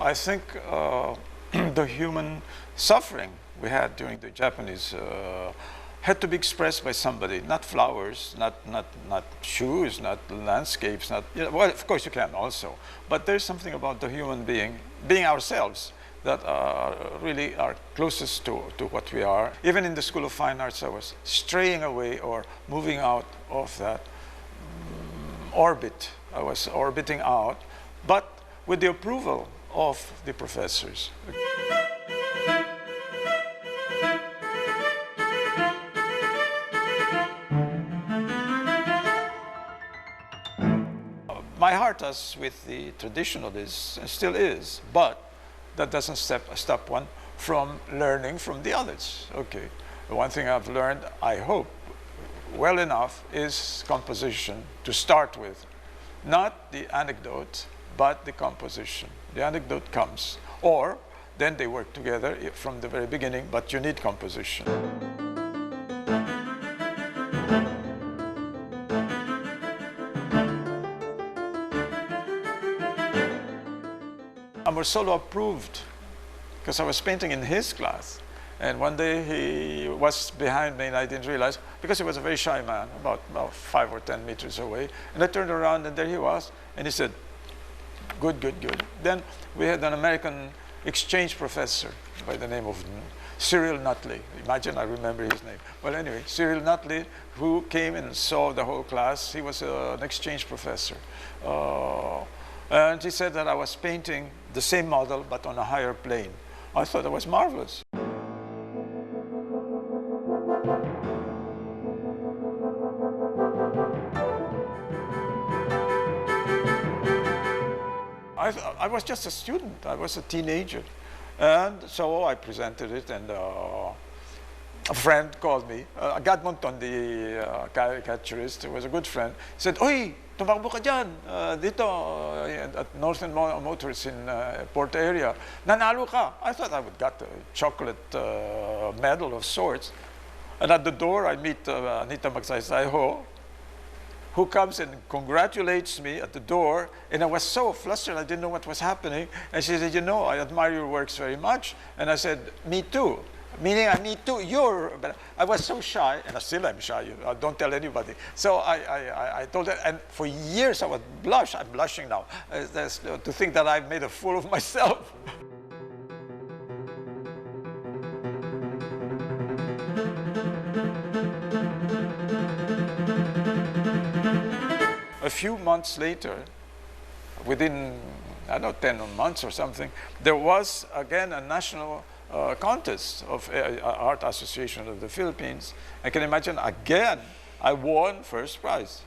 I think the human suffering we had during the Japanese had to be expressed by somebody, not flowers, not shoes, not landscapes, not, you know, well, of course you can also, but there's something about the human being ourselves, that really are closest to what we are. Even in the School of Fine Arts, I was straying away or moving out of that orbit. I was orbiting out, but with the approval of the professors. My heart is with the traditionalists, and still is, but that doesn't stop one from learning from the others. Okay, the one thing I've learned, I hope, well enough, is composition to start with. Not the anecdote, but the composition. The anecdote comes, or then they work together from the very beginning, but you need composition. Solo approved because I was painting in his class, and one day he was behind me and I didn't realize, because he was a very shy man, about 5 or 10 meters away, and I turned around and there he was, and he said, good, good, good. Then we had an American exchange professor by the name of Cyril Nutley. Imagine I remember his name. Well, anyway, Cyril Nutley, who came and saw the whole class. He was an exchange professor. And he said that I was painting the same model, but on a higher plane. I thought that was marvelous. I was just a student. I was a teenager. And so I presented it, and a friend called me, Gadmonton, the caricaturist, who was a good friend, said, "Oy, tumakbo ka dyan, dito, at Northern Motors in Port area. Nanalo ka." I thought I would get a chocolate medal of sorts. And at the door, I meet Anita Magsaysayho, who comes and congratulates me at the door. And I was so flustered, I didn't know what was happening. And she said, "You know, I admire your works very much." And I said, "Me too." Meaning, me too, but I was so shy, and I still am shy, you know, don't tell anybody. So I told her, and for years I would blush. I'm blushing now, to think that I've made a fool of myself. A few months later, within, I don't know, 10 months or something, there was again a national contest of Art Association of the Philippines. I can imagine again I won first prize,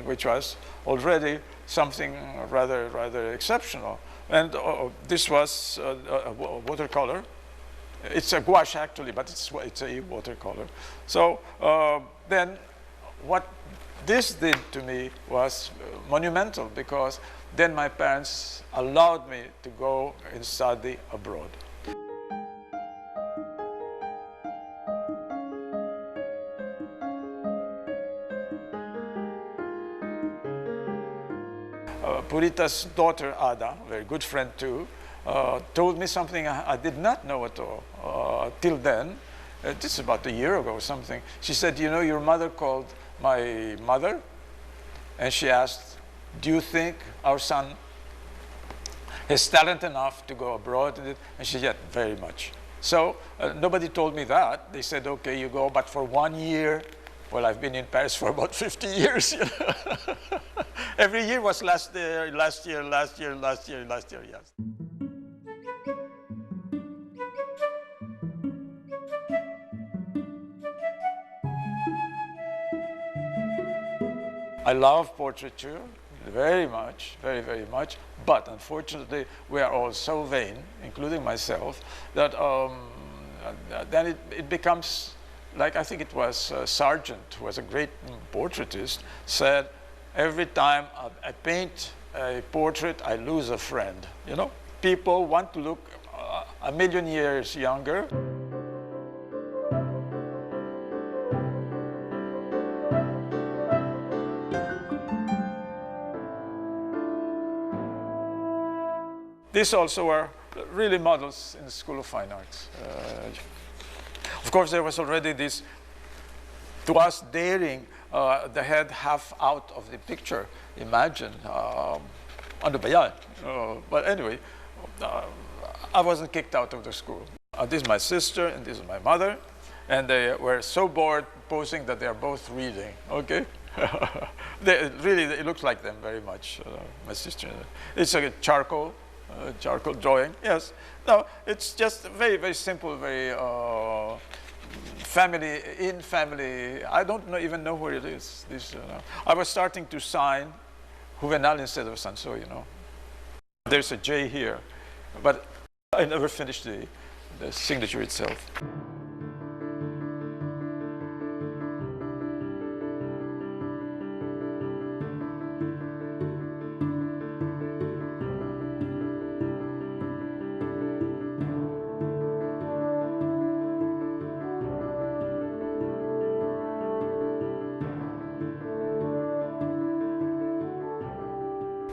which was already something rather exceptional. And this was a watercolor. It's a gouache actually, but it's a watercolor. So then what this did to me was monumental, because then my parents allowed me to go and study abroad. Purita's daughter, Ada, a very good friend too, told me something I did not know at all till then. This is about a year ago or something. She said, "You know, your mother called my mother, and she asked, 'Do you think our son has talent enough to go abroad?' And she said, 'Very much.' So nobody told me that. They said, 'Okay, you go, but for 1 year.' Well, I've been in Paris for about 50 years. You know? Every year was last year, yes. I love portraiture very much, very much, but unfortunately we are all so vain, including myself, that then it becomes, like I think it was Sargent, who was a great portraitist, said, "Every time I paint a portrait, I lose a friend." You know, people want to look a million years younger. These also are really models in the School of Fine Arts. Of course, there was already this, to us, daring, the head half out of the picture. Imagine, ano ba yan? But anyway, I wasn't kicked out of the school. This is my sister and this is my mother. And they were so bored posing that they are both reading, okay? Really, it looks like them very much, my sister. It's a charcoal drawing, yes. No, it's just very, very simple, very family. I don't even know where it is. I was starting to sign Juvenal instead of Sanso, you know. There's a J here, but I never finished the signature itself.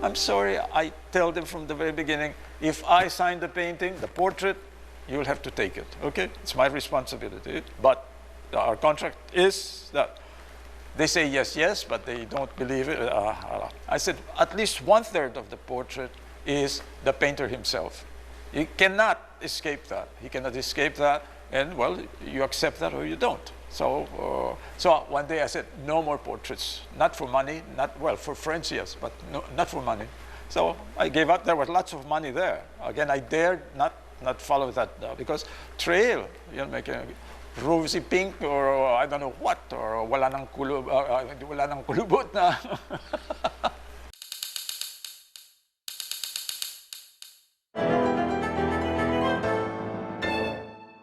I'm sorry, I tell them from the very beginning, if I sign the painting, the portrait, you'll have to take it, okay? It's my responsibility, but our contract is that they say yes, yes, but they don't believe it. I said, at least 1/3 of the portrait is the painter himself. He cannot escape that. He cannot escape that, and well, you accept that or you don't. So one day I said, no more portraits, not for money, well, for friends, yes, but no, not for money. So I gave up. There was lots of money there. Again, I dared not follow that because trail, you know, make a rosy pink or I don't know what, or wala nang kulubot na.